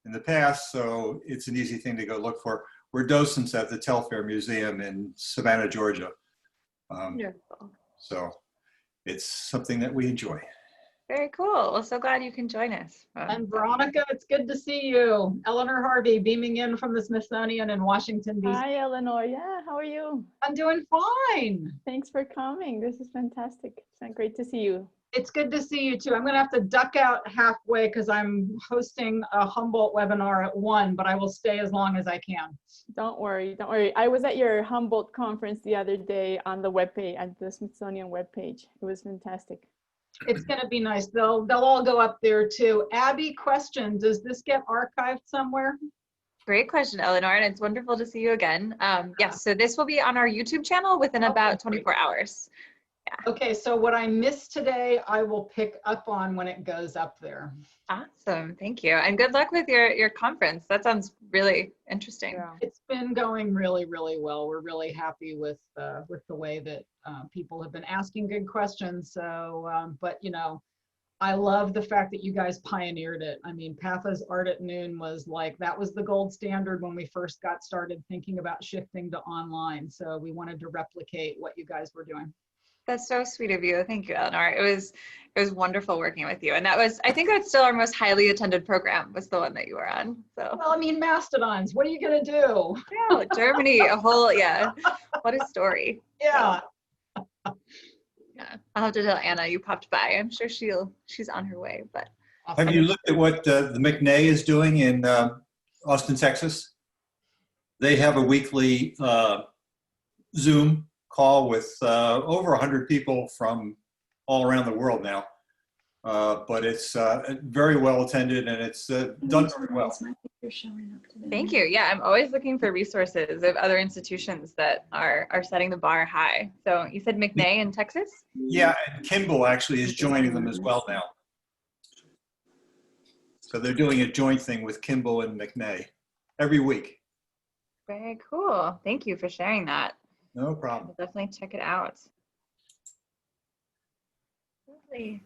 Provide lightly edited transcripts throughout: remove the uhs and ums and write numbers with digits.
in the past, so it's an easy thing to go look for. We're docents at the Telfair Museum in Savannah, Georgia. Wonderful. So it's something that we enjoy. Very cool. Well, so glad you can join us. And Veronica, it's good to see you. Eleanor Harvey beaming in from the Smithsonian in Washington, D.C. Hi, Eleanor. Yeah, how are you? I'm doing fine. Thanks for coming. This is fantastic. It's great to see you. It's good to see you too. I'm going to have to duck out halfway because I'm hosting a Humboldt webinar at 1, but I will stay as long as I can. Don't worry, don't worry. I was at your Humboldt conference the other day on the webpage, at the Smithsonian webpage. It was fantastic. It's going to be nice. They'll all go up there too. Abby, question, does this get archived somewhere? Great question, Eleanor, and it's wonderful to see you again. Yes, so this will be on our YouTube channel within about 24 hours. Yeah. Okay, so what I missed today, I will pick up on when it goes up there. Awesome, thank you. And good luck with your conference. That sounds really interesting. Yeah. It's been going really, really well. We're really happy with the way that people have been asking good questions. So, but you know, I love the fact that you guys pioneered it. I mean, PAFA's Art at Noon was like, that was the gold standard when we first got started thinking about shifting to online. So we wanted to replicate what you guys were doing. That's so sweet of you. Thank you, Eleanor. It was wonderful working with you. And that was, I think that's still our most highly attended program, was the one that you were on. So well, I mean, mastodons, what are you gonna do? yeah, Germany, a whole, yeah. What a story. Yeah. So, yeah. I'll have to tell Anna you popped by. I'm sure she's on her way, but. Awesome. Have you looked at what the McNay is doing in Austin, Texas? They have a weekly Zoom call with over 100 people from all around the world now. But it's very well attended, and it's done very well. Thank you. Yeah, I'm always looking for resources of other institutions that are setting the bar high. So you said McNay in Texas? Yeah, and Kimball actually is joining them as well now. So they're doing a joint thing with Kimball and McNay every week. Very cool. Thank you for sharing that. No problem. I'll definitely check it out. Lovely.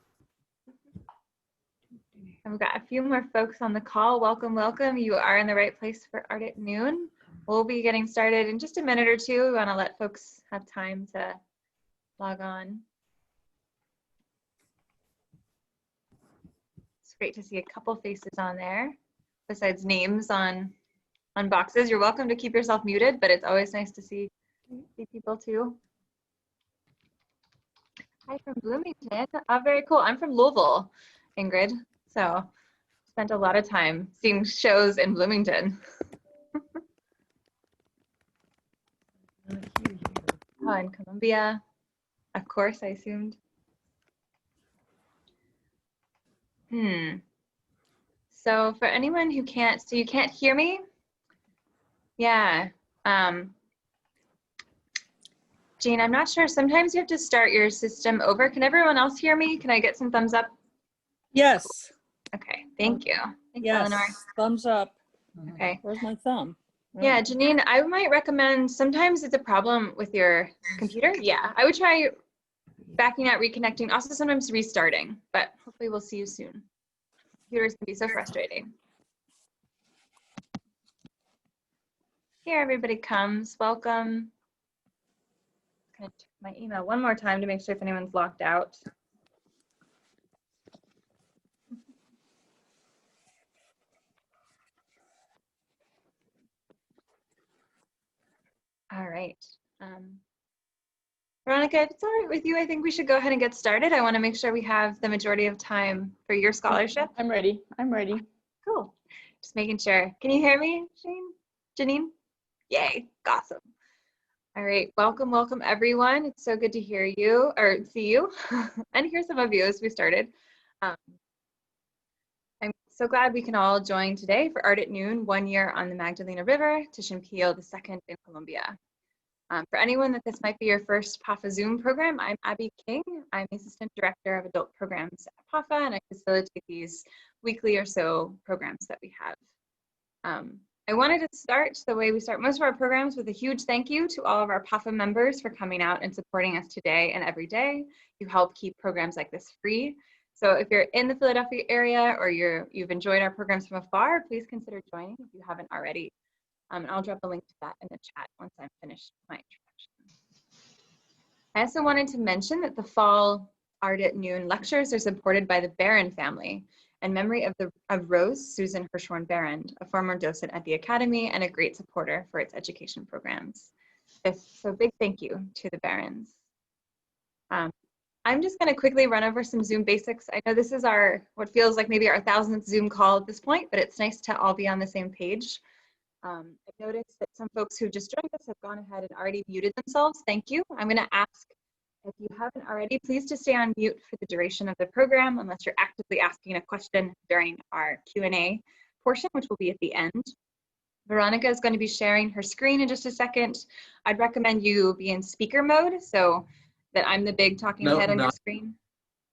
I've got a few more folks on the call. Welcome, welcome. You are in the right place for Art at Noon. We'll be getting started in just a minute or two. We want to let folks have time to log on. It's great to see a couple faces on there, besides names on boxes. You're welcome to keep yourself muted, but it's always nice to see people too. Hi from Bloomington. Very cool. I'm from Louisville, Ingrid. So spent a lot of time seeing shows in Bloomington. Oh, in Colombia, of course, I assumed. So for anyone who can't, so you can't hear me? Yeah. Jane, I'm not sure. Sometimes you have to start your system over. Can everyone else hear me? Can I get some thumbs up? Yes. Okay, thank you. Thanks, Yes. Eleanor. Thumbs up. Okay. Where's my thumb? Yeah, Janine, I might recommend, sometimes it's a problem with your computer. Yeah, I would try backing out, reconnecting, also sometimes restarting, but hopefully we'll see you soon. Computers can be so frustrating. Here everybody comes, welcome. I'm gonna check my email one more time to make sure if anyone's locked out. All right. Veronica, if it's all right with you, I think we should go ahead and get started. I want to make sure we have the majority of time for your scholarship. I'm ready. I'm ready. Cool. Just making sure. Can you hear me, Janine? Yay. Awesome. All right. Welcome, welcome, everyone. It's so good to hear you or see you and hear some of you as we started. I'm so glad we can all join today for Art at Noon, 1 year on the Magdalena River, Titian Peale II in Colombia. For anyone that this might be your first PAFA Zoom program, I'm Abby King. I'm the Assistant Director of Adult Programs at PAFA, and I facilitate these weekly or so programs that we have. I wanted to start the way we start most of our programs with a huge thank you to all of our PAFA members for coming out and supporting us today and every day. You help keep programs like this free. So if you're in the Philadelphia area or you've enjoyed our programs from afar, please consider joining if you haven't already. And I'll drop a link to that in the chat once I'm finished my introduction. I also wanted to mention that the fall Art at Noon lectures are supported by the Barron family in memory of Rose Susan Hirschhorn Barron, a former docent at the Academy and a great supporter for its education programs. So big thank you to the Barrons. I'm just going to quickly run over some Zoom basics. I know this is what feels like maybe our 1000th Zoom call at this point, but it's nice to all be on the same page. I've noticed that some folks who just joined us have gone ahead and already muted themselves. Thank you. I'm going to ask, if you haven't already, please just stay on mute for the duration of the program unless you're actively asking a question during our Q&A portion, which will be at the end. Veronica is going to be sharing her screen in just a second. I'd recommend you be in speaker mode so that I'm the big talking head on your screen.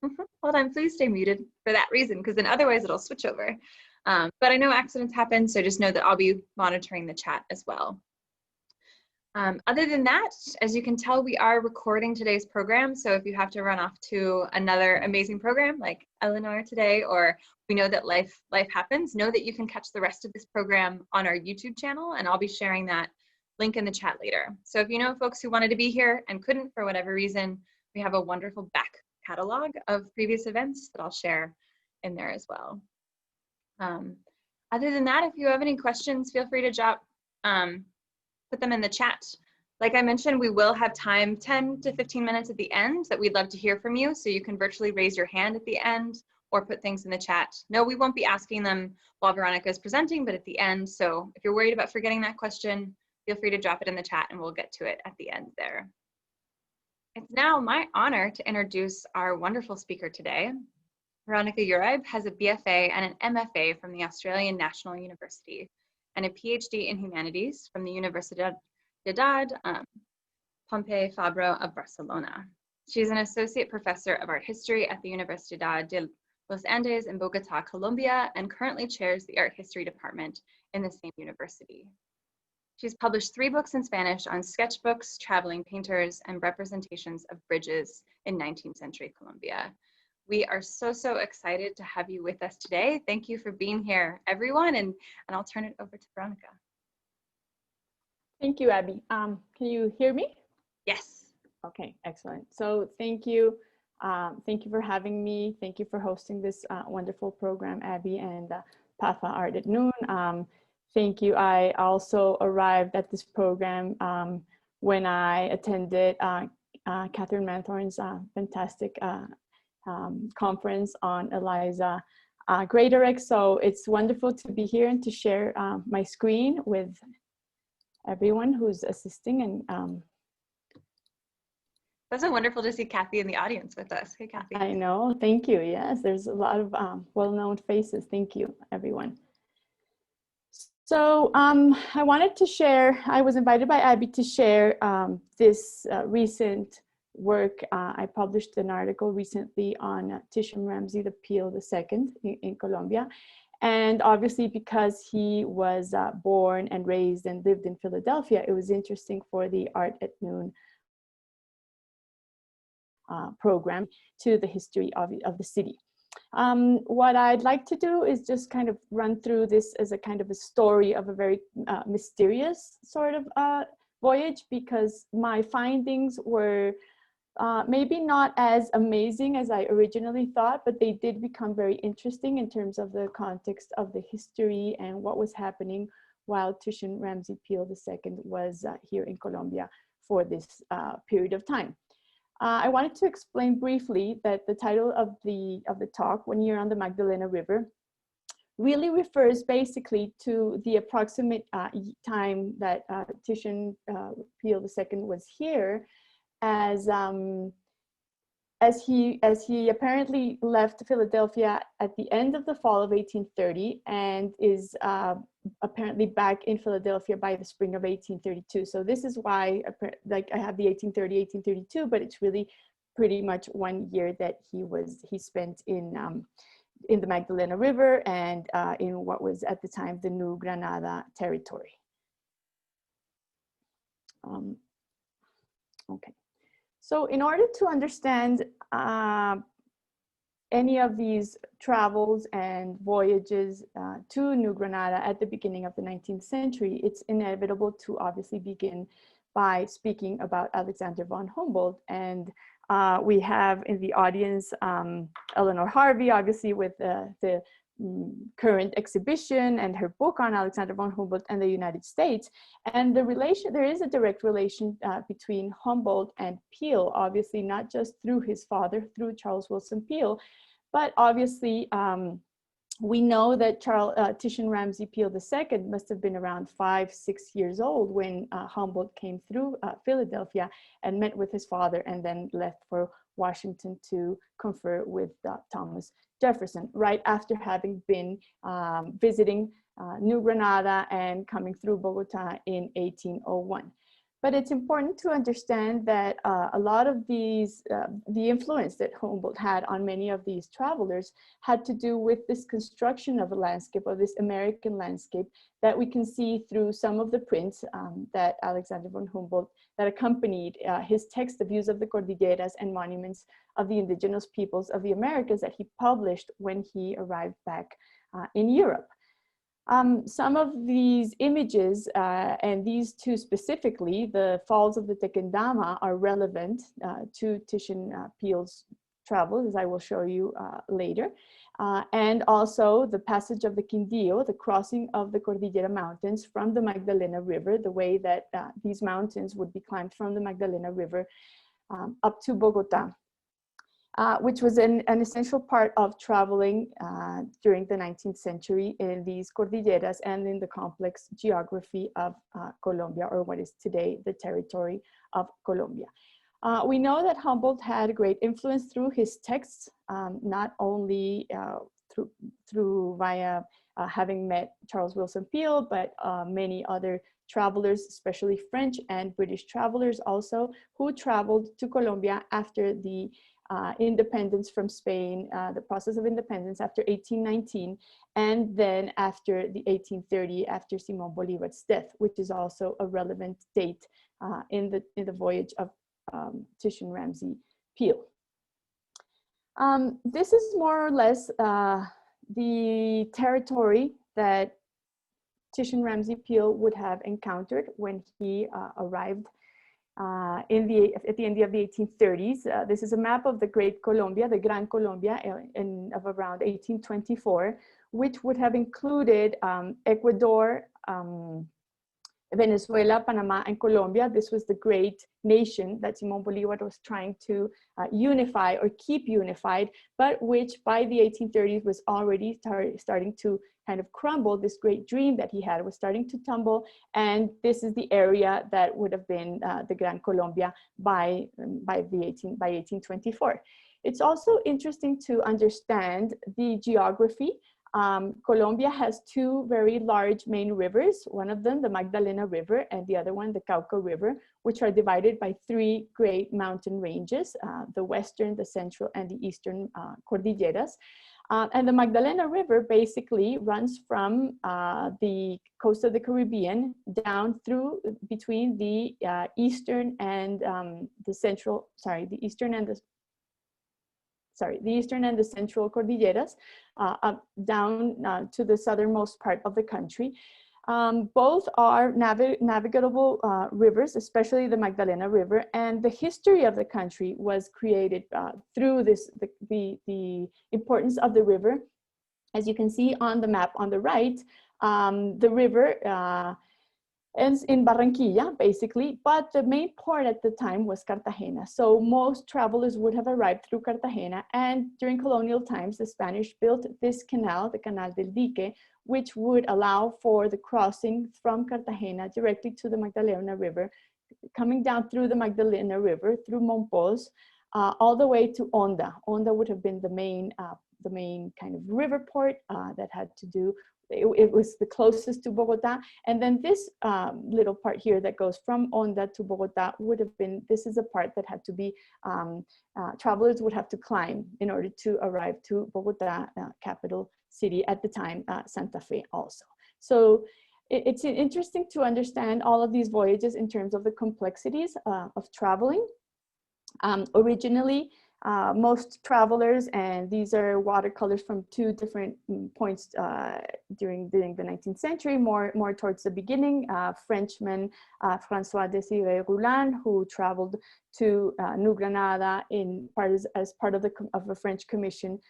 Hold on, please stay muted for that reason, because then otherwise it'll switch over. But I know accidents happen, so just know that I'll be monitoring the chat as well. Other than that, as you can tell, we are recording today's program. So if you have to run off to another amazing program like Eleanor today, or we know that life happens, know that you can catch the rest of this program on our YouTube channel, and I'll be sharing that link in the chat later. So if you know folks who wanted to be here and couldn't for whatever reason, we have a wonderful back catalog of previous events that I'll share in there as well. Other than that, if you have any questions, feel free to put them in the chat. Like I mentioned, we will have time, 10 to 15 minutes at the end, that we'd love to hear from you. So you can virtually raise your hand at the end or put things in the chat. No, we won't be asking them while Veronica is presenting, but at the end. So if you're worried about forgetting that question, feel free to drop it in the chat and we'll get to it at the end there. It's now my honor to introduce our wonderful speaker today. Verónica Uribe has a BFA and an MFA from the Australian National University and a PhD in Humanities from the Universidad Pompeu Fabra of Barcelona. She's an associate professor of art history at the Universidad de los Andes in Bogotá, Colombia, and currently chairs the art history department in the same university. She's published 3 books in Spanish on sketchbooks, traveling painters, and representations of bridges in 19th century Colombia. We are so excited to have you with us today. Thank you for being here, everyone, and I'll turn it over to Veronica. Thank you, Abby. Can you hear me? Yes. Okay, excellent. So thank you. Thank you for having me. Thank you for hosting this wonderful program, Abby and PAFA Art at Noon. Thank you. I also arrived at this program when I attended Catherine Manthorn's fantastic conference on Eliza Greatorex. So it's wonderful to be here and to share my screen with everyone who's assisting. And that's so wonderful to see Kathy in the audience with us. Hey, Kathy. I know. Thank you. Yes, there's a lot of well-known faces. Thank you, everyone. So I wanted to share, I was invited by Abby to share this recent work. I published an article recently on Titian Ramsay Peale II in Colombia. And obviously because he was born and raised and lived in Philadelphia, it was interesting for the Art at Noon program to the history of the city. What I'd like to do is just kind of run through this as a kind of a story of a very mysterious sort of voyage, because my findings were maybe not as amazing as I originally thought, but they did become very interesting in terms of the context of the history and what was happening while Titian Ramsay Peale II was here in Colombia for this period of time. I wanted to explain briefly that the title of the talk, "One Year on the Magdalena River," really refers basically to the approximate time that Titian Peale II was here, as he apparently left Philadelphia at the end of the fall of 1830 and is apparently back in Philadelphia by the spring of 1832. So this is why, like, I have the 1830, 1832, but it's really pretty much 1 year that he spent in the Magdalena River and in what was at the time the New Granada territory. Okay. So in order to understand any of these travels and voyages to New Granada at the beginning of the 19th century, it's inevitable to obviously begin by speaking about Alexander von Humboldt. And we have in the audience Eleanor Harvey, obviously with the current exhibition and her book on Alexander von Humboldt and the United States. And the relation, there is a direct relation between Humboldt and Peale, obviously not just through his father, through Charles Willson Peale, but obviously we know that Titian Ramsay Peale II must have been around 5-6 years old when Humboldt came through Philadelphia and met with his father and then left for Washington to confer with Thomas Jefferson, right after having been visiting New Granada and coming through Bogotá in 1801. But it's important to understand that a lot of these, the influence that Humboldt had on many of these travelers had to do with this construction of a landscape, or this American landscape, that we can see through some of the prints that Alexander von Humboldt, that accompanied his text, The Views of the Cordilleras and Monuments of the Indigenous Peoples of the Americas, that he published when he arrived back in Europe. Some of these images, and these two specifically, the Falls of the Tequendama, are relevant to Titian Peale's travels, as I will show you later. And also the passage of the Quindío, the crossing of the Cordillera Mountains from the Magdalena River, the way that these mountains would be climbed from the Magdalena River up to Bogotá. Which was an essential part of traveling during the 19th century in these cordilleras and in the complex geography of Colombia, or what is today the territory of Colombia. We know that Humboldt had great influence through his texts, not only through via having met Charles Willson Peale, but many other travelers, especially French and British travelers also, who traveled to Colombia after the independence from Spain, the process of independence after 1819, and then after the 1830, after Simón Bolivar's death, which is also a relevant date in the voyage of Titian Ramsay Peale. This is more or less the territory that Titian Ramsay Peale would have encountered when he arrived at the end of the 1830s. This is a map of the Great Colombia, the Gran Colombia, of around 1824, which would have included Ecuador, Venezuela, Panama, and Colombia. This was the great nation that Simón Bolivar was trying to unify or keep unified, but which by the 1830s was already starting to kind of crumble. This great dream that he had was starting to tumble, and this is the area that would have been the Gran Colombia by 1824. It's also interesting to understand the geography. Colombia has two very large main rivers, one of them the Magdalena River and the other one the Cauca River, which are divided by three great mountain ranges, the western, the central, and the eastern cordilleras. And the Magdalena River basically runs from the coast of the Caribbean down through between the eastern and the central, the eastern and the central cordilleras, down to the southernmost part of the country. Both are navigable rivers, especially the Magdalena River, and the history of the country was created through the importance of the river. As you can see on the map on the right, the river ends in Barranquilla, basically, but the main port at the time was Cartagena. So most travelers would have arrived through Cartagena, and during colonial times, the Spanish built this canal, the Canal del Dique, which would allow for the crossing from Cartagena directly to the Magdalena River, coming down through the Magdalena River, through Monpós, all the way to Honda. Honda would have been the main kind of river port that had to do. It was the closest to Bogotá, and then this little part here that goes from Honda to Bogotá would have been, this is a part that had to be, travelers would have to climb in order to arrive to Bogotá, capital city at the time, Santa Fe also. So it's interesting to understand all of these voyages in terms of the complexities of traveling. Originally, Most travelers, and these are watercolors from two different points during the 19th century, more towards the beginning. Frenchman François Désiré Roulin, who traveled to New Granada as part of a French commission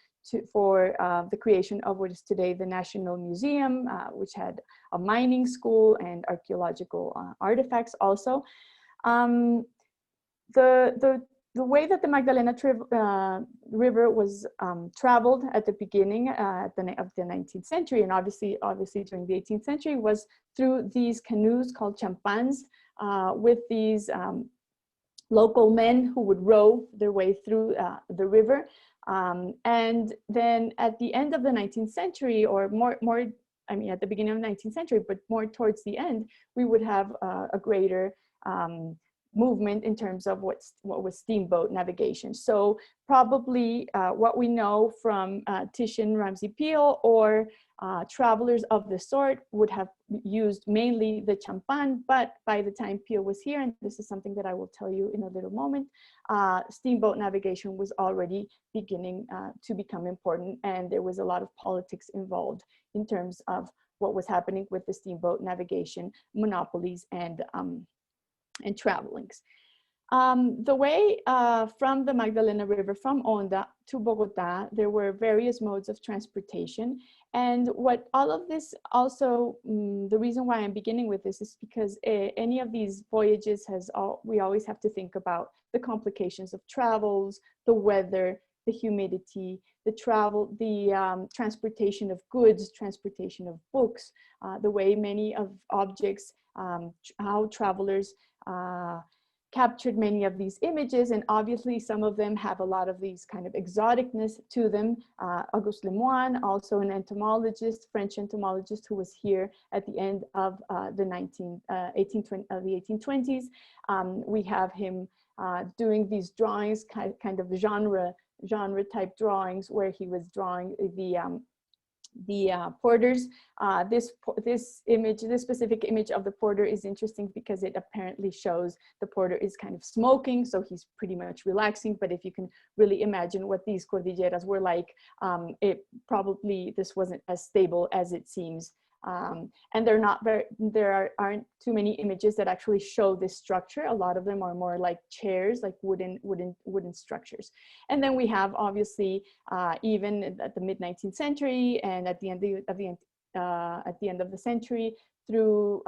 for the creation of what is today the National Museum, which had a mining school and archaeological artifacts also. The way that the Magdalena River was traveled at the beginning of the 19th century, and obviously during the 18th century, was through these canoes called champans, with these local men who would row their way through the river. And then at the end of the 19th century, or at the beginning of the 19th century, but more towards the end, we would have a greater movement in terms of what was steamboat navigation. So probably what we know from Titian Ramsay Peale or travelers of the sort would have used mainly the champan, but by the time Peale was here, and this is something that I will tell you in a little moment, steamboat navigation was already beginning to become important, and there was a lot of politics involved in terms of what was happening with the steamboat navigation monopolies and travel links. The way from the Magdalena River, from Honda to Bogotá, there were various modes of transportation. And what all of this also, the reason why I'm beginning with this is because any of these voyages we always have to think about the complications of travels, the weather, the humidity, the transportation of goods, transportation of books, the way many of objects, how travelers captured many of these images, and obviously some of them have a lot of these kind of exoticness to them. Auguste Lemoine, also an entomologist, French entomologist, who was here at the end of the 1820s. We have him doing these drawings, kind of genre type drawings, where he was drawing the porters. This specific image of the porter is interesting because it apparently shows the porter is kind of smoking, so he's pretty much relaxing. But if you can really imagine what these cordilleras were like, this wasn't as stable as it seems. And there aren't too many images that actually show this structure. A lot of them are more like chairs, like wooden structures. And then we have obviously even at the mid-19th century and at the end of the century, through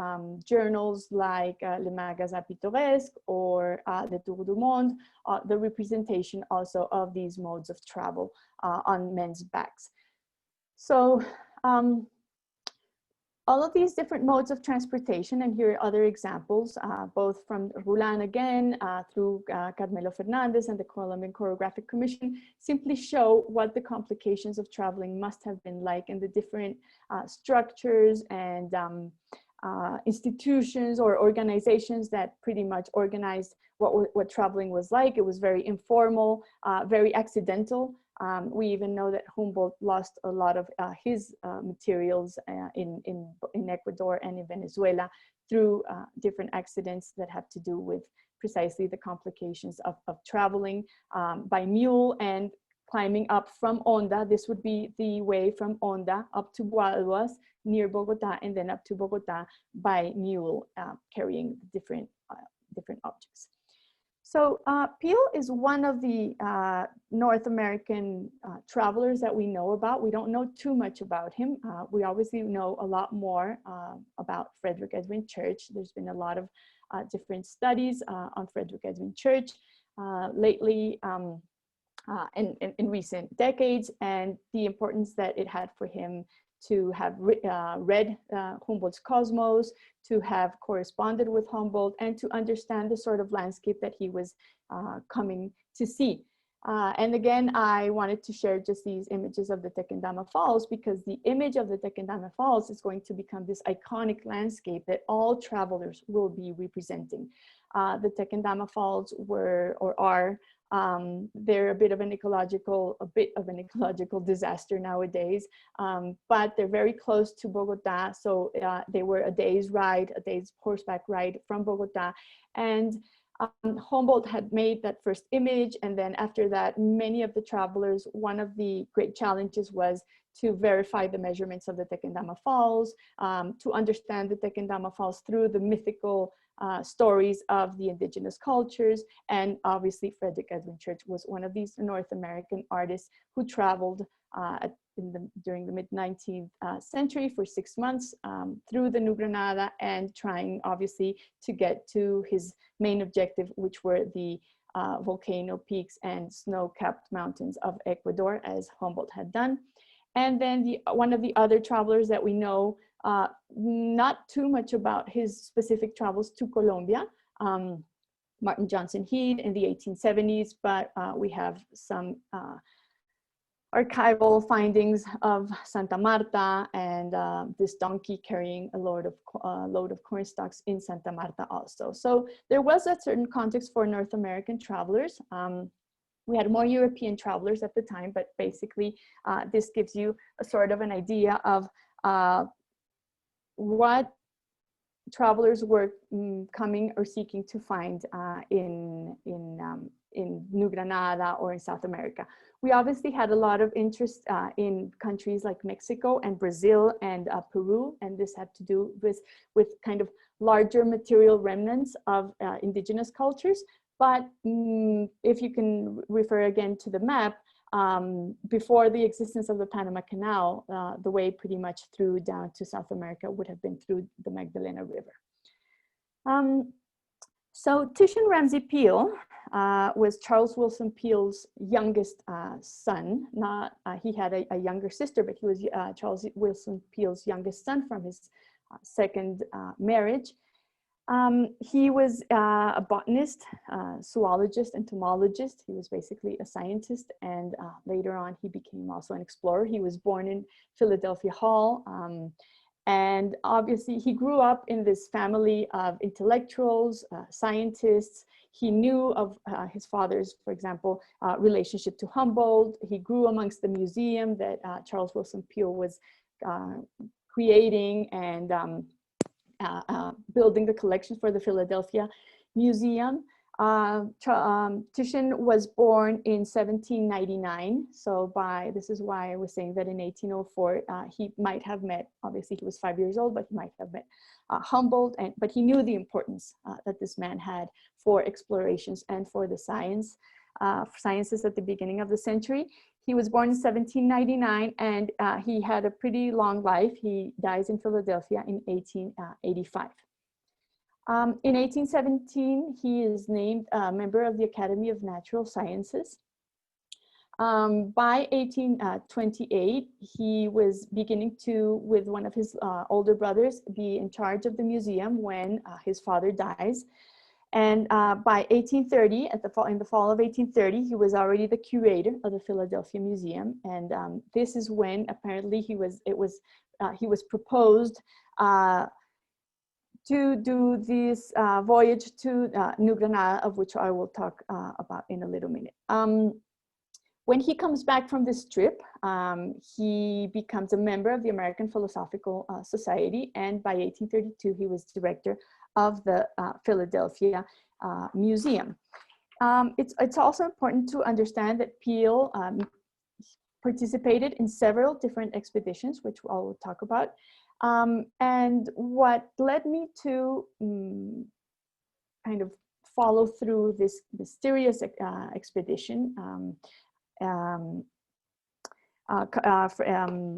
journals like Le Magasin Pittoresque or Le Tour du Monde, the representation also of these modes of travel on men's backs. So all of these different modes of transportation, and here are other examples, both from Roulin again, through Carmelo Fernandez and the Colombian Choreographic Commission, simply show what the complications of traveling must have been like, and the different structures and institutions or organizations that pretty much organized what traveling was like. It was very informal, very accidental. We even know that Humboldt lost a lot of his materials in Ecuador and in Venezuela through different accidents that have to do with precisely the complications of traveling by mule and climbing up from Honda. This would be the way from Honda up to Guaduas near Bogotá, and then up to Bogotá by mule, carrying different objects. So Peale is one of the North American travelers that we know about. We don't know too much about him. We obviously know a lot more about Frederick Edwin Church. There's been a lot of different studies on Frederick Edwin Church lately in recent decades, and the importance that it had for him to have read Humboldt's Cosmos, to have corresponded with Humboldt, and to understand the sort of landscape that he was coming to see. And again, I wanted to share just these images of the Tequendama Falls, because the image of the Tequendama Falls is going to become this iconic landscape that all travelers will be representing. The Tequendama Falls were, or are, they're a bit of an ecological disaster nowadays, but they're very close to Bogotá. So they were a day's horseback ride from Bogotá. And Humboldt had made that first image, and then after that, many of the travelers, one of the great challenges was to verify the measurements of the Tequendama Falls, to understand the Tequendama Falls through the mythical stories of the indigenous cultures. And obviously Frederick Edwin Church was one of these North American artists who traveled during the mid-19th century for 6 months through the New Granada, and trying obviously to get to his main objective, which were the volcano peaks and snow-capped mountains of Ecuador, as Humboldt had done. And then one of the other travelers that we know not too much about his specific travels to Colombia, Martin Johnson Head in the 1870s, but we have some archival findings of Santa Marta and this donkey carrying a load of corn stalks in Santa Marta also. So there was a certain context for North American travelers. We had more European travelers at the time, but basically this gives you a sort of an idea of what travelers were coming or seeking to find in New Granada or in South America. We obviously had a lot of interest in countries like Mexico and Brazil and Peru, and this had to do with kind of larger material remnants of indigenous cultures. But if you can refer again to the map, before the existence of the Panama Canal, the way pretty much through down to South America would have been through the Magdalena River. So Titian Ramsay Peale was Charles Willson Peale's youngest son. He had a younger sister, but he was Charles Willson Peale's youngest son from his second marriage. He was a botanist, zoologist, entomologist. He was basically a scientist, and later on he became also an explorer. He was born in Philadelphia Hall, and obviously he grew up in this family of intellectuals, scientists. He knew of his father's, for example, relationship to Humboldt. He grew amongst the museum that Charles Willson Peale was creating and building the collections for the Philadelphia Museum. Titian was born in 1799. So this is why I was saying that in 1804, he might have met, obviously he was 5 years old, but he might have met Humboldt, but he knew the importance that this man had for explorations and for the sciences at the beginning of the century. He was born in 1799, and he had a pretty long life. He dies in Philadelphia in 1885. In 1817, he is named a member of the Academy of Natural Sciences. By 1828, he was beginning to, with one of his older brothers, be in charge of the museum when his father dies. And by 1830, in the fall of 1830, he was already the curator of the Philadelphia Museum. And this is when apparently he was proposed to do this voyage to New Granada, of which I will talk about in a little minute. When he comes back from this trip, he becomes a member of the American Philosophical Society, and by 1832, he was director of the Philadelphia Museum. It's also important to understand that Peale participated in several different expeditions, which I will talk about. And what led me to kind of follow through this mysterious expedition,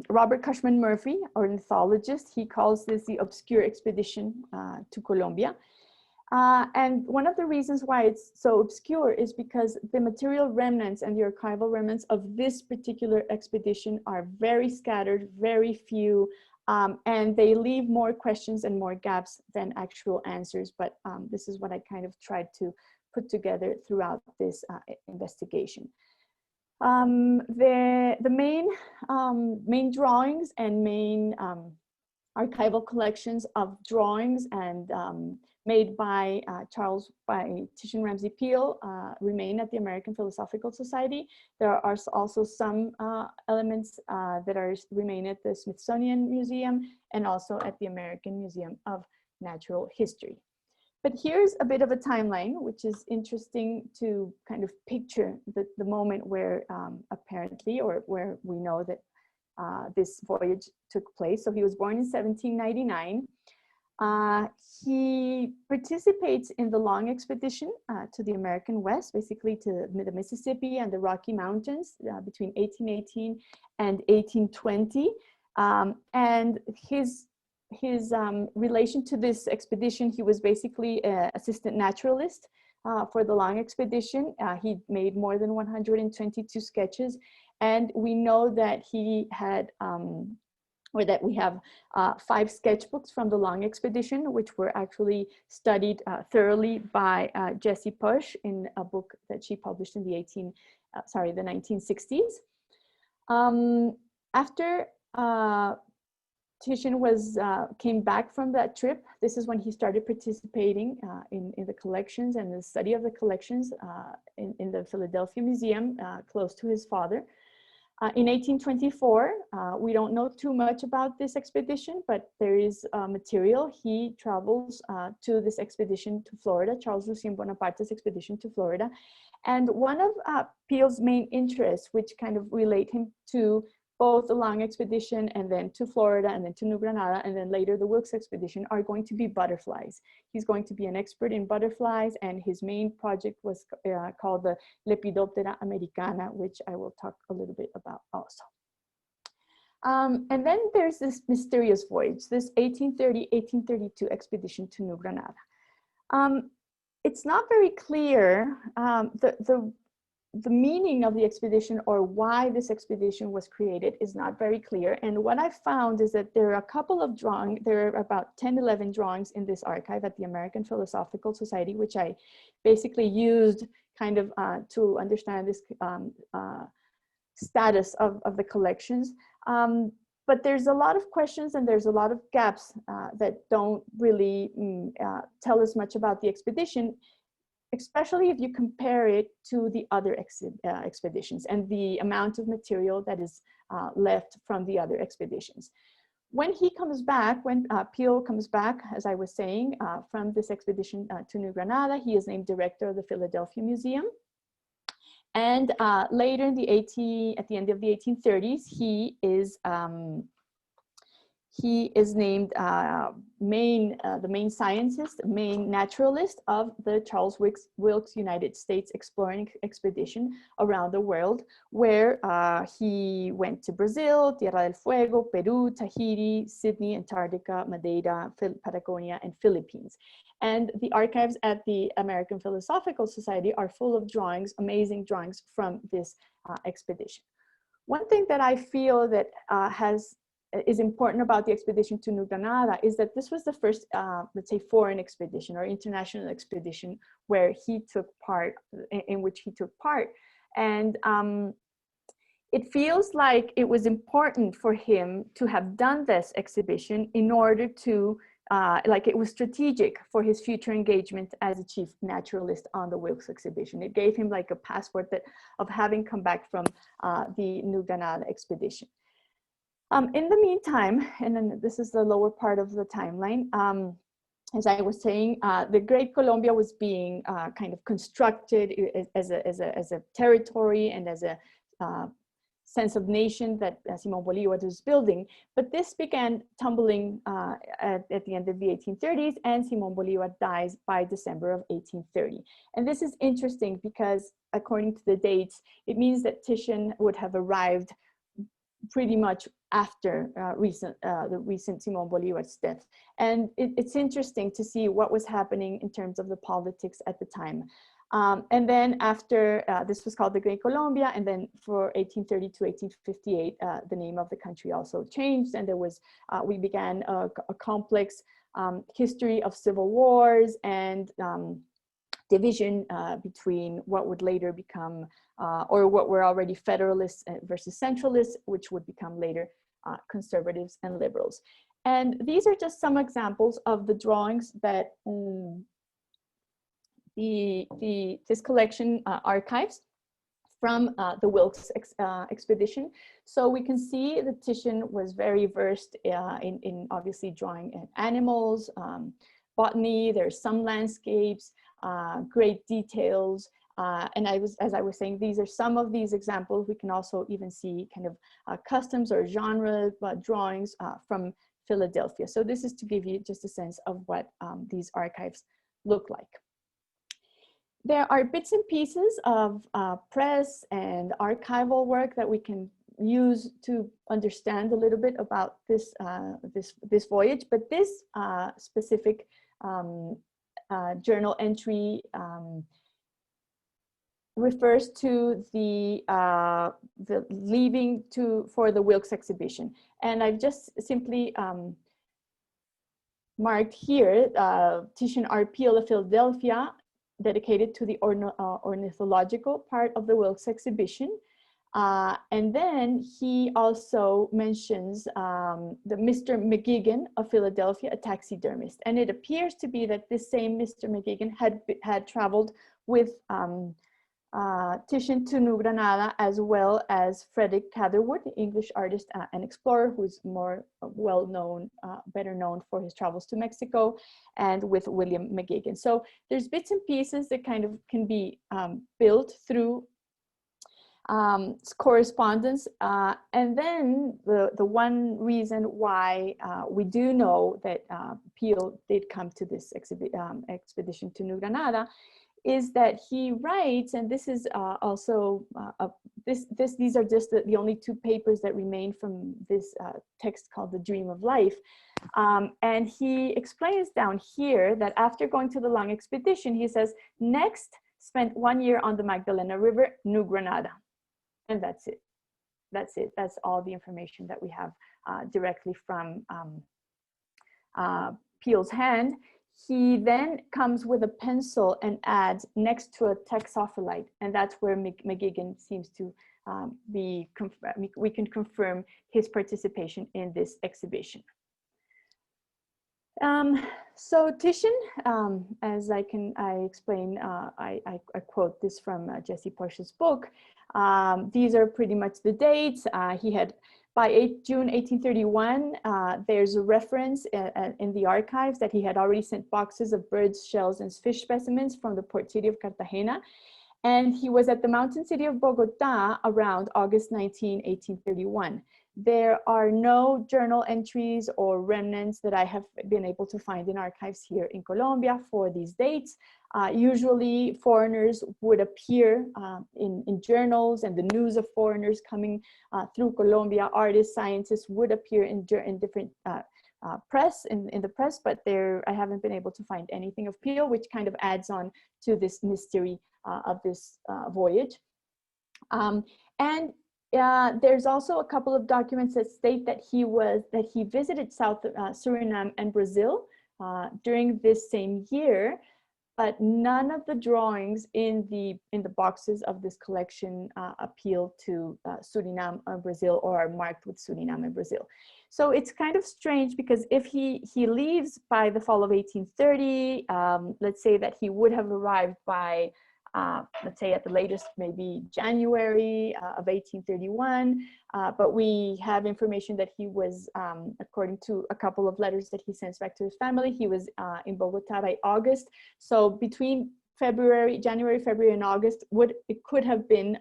Robert Cushman Murphy, ornithologist, he calls this the obscure expedition to Colombia. And one of the reasons why it's so obscure is because the material remnants and the archival remnants of this particular expedition are very scattered, very few, and they leave more questions and more gaps than actual answers. But this is what I kind of tried to put together throughout this investigation. The main drawings and main archival collections of drawings and made by Titian Ramsay Peale remain at the American Philosophical Society. There are also some elements that remain at the Smithsonian Museum and also at the American Museum of Natural History. But here's a bit of a timeline, which is interesting to kind of picture the moment where apparently, or where we know that this voyage took place. So he was born in 1799. He participates in the long expedition to the American West, basically to the Mississippi and the Rocky Mountains between 1818 and 1820. And his relation to this expedition, he was basically an assistant naturalist for the long expedition. He made more than 122 sketches, and we know that he had or that we have 5 sketchbooks from the long expedition, which were actually studied thoroughly by Jessie Push in a book that she published in the 1960s. After Titian came back from that trip, this is when he started participating in the collections and the study of the collections in the Philadelphia Museum, close to his father. In 1824, we don't know too much about this expedition, but there is material. He travels to this expedition to Florida, Charles Lucien Bonaparte's expedition to Florida. And one of Peale's main interests, which kind of relate him to both the long expedition and then to Florida and then to New Granada and then later the Wilkes expedition, are going to be butterflies. He's going to be an expert in butterflies, and his main project was called the Lepidoptera americana, which I will talk a little bit about also. And then there's this mysterious voyage, this 1830-1832 expedition to New Granada. It's not very clear the meaning of the expedition or why this expedition was created is not very clear. And what I found is that there are a couple of drawings, there are about 10, 11 drawings in this archive at the American Philosophical Society, which I basically used kind of to understand this status of the collections. But there's a lot of questions and there's a lot of gaps that don't really tell us much about the expedition, especially if you compare it to the other expeditions and the amount of material that is left from the other expeditions. When he comes back, when Peale comes back, as I was saying, from this expedition to New Granada, he is named director of the Philadelphia Museum. And later in at the end of the 1830s, he is named the main scientist, main naturalist of the Charles Wilkes United States Exploring Expedition around the world, where he went to Brazil, Tierra del Fuego, Peru, Tahiti, Sydney, Antarctica, Madeira, Patagonia, and Philippines. And the archives at the American Philosophical Society are full of drawings, amazing drawings from this expedition. One thing that I feel that is important about the expedition to New Granada is that this was the first, let's say, foreign expedition or international expedition where he took part, in which he took part. And it feels like it was important for him to have done this exhibition in order to, like it was strategic for his future engagement as a chief naturalist on the Wilkes exhibition. It gave him like a passport of having come back from the New Granada expedition. In the meantime, and then this is the lower part of the timeline, as I was saying, the Great Colombia was being kind of constructed as a territory and as a sense of nation that Simón Bolivar was building. But this began tumbling at the end of the 1830s, and Simón Bolivar dies by December of 1830. And this is interesting because according to the dates, it means that Titian would have arrived pretty much after the recent Simón Bolivar's death. And it's interesting to see what was happening in terms of the politics at the time. And then after, this was called the Great Colombia, and then for 1830 to 1858, the name of the country also changed, and there was, we began a complex history of civil wars and division between what would later become, or what were already federalists versus centralists, which would become later conservatives and liberals. And these are just some examples of the drawings that this collection archives from the Wilkes expedition. So we can see that Titian was very versed in obviously drawing animals, botany, there's some landscapes, great details. And as I was saying, these are some of these examples. We can also even see kind of customs or genre drawings from Philadelphia. So this is to give you just a sense of what these archives look like. There are bits and pieces of press and archival work that we can use to understand a little bit about this, this voyage, but this specific journal entry refers to the leaving for the Wilkes exhibition. And I've just simply marked here Titian R. Peale of Philadelphia, dedicated to the ornithological part of the Wilkes exhibition. And then he also mentions the Mr. McGigan of Philadelphia, a taxidermist. And it appears to be that this same Mr. McGigan had traveled with Titian to New Granada, as well as Frederick Catherwood, the English artist and explorer, who's more well known, better known for his travels to Mexico, and with William McGigan. So there's bits and pieces that kind of can be built through correspondence. And then the one reason why we do know that Peale did come to this expedition to New Granada is that he writes, and this is also, these are just the only two papers that remain from this text called The Dream of Life. And he explains down here that after going to the long expedition, he says, next spent 1 year on the Magdalena River, New Granada. And that's it. That's it. That's all the information that we have directly from Peale's hand. He then comes with a pencil and adds next to a texophyllite, and that's where McGigan seems to we can confirm his participation in this exhibition. So Titian, as I explain, I quote this from Jesse Porsche's book. These are pretty much the dates. He had, by June 1831, there's a reference in the archives that he had already sent boxes of birds, shells, and fish specimens from the port city of Cartagena. And he was at the mountain city of Bogotá around August 19, 1831. There are no journal entries or remnants that I have been able to find in archives here in Colombia for these dates. Usually foreigners would appear in journals, and the news of foreigners coming through Colombia, artists, scientists would appear in different press, in the press, but I haven't been able to find anything of Peale, which kind of adds on to this mystery of this voyage. There's also a couple of documents that state that he visited South Suriname and Brazil during this same year, but none of the drawings in the boxes of this collection appeal to Suriname or Brazil, or are marked with Suriname and Brazil. So it's kind of strange, because if he leaves by the fall of 1830, let's say that he would have arrived by let's say at the latest, maybe January of 1831. But we have information that he was, according to a couple of letters that he sends back to his family, he was in Bogotá by August. So between January, February, and August, it could have been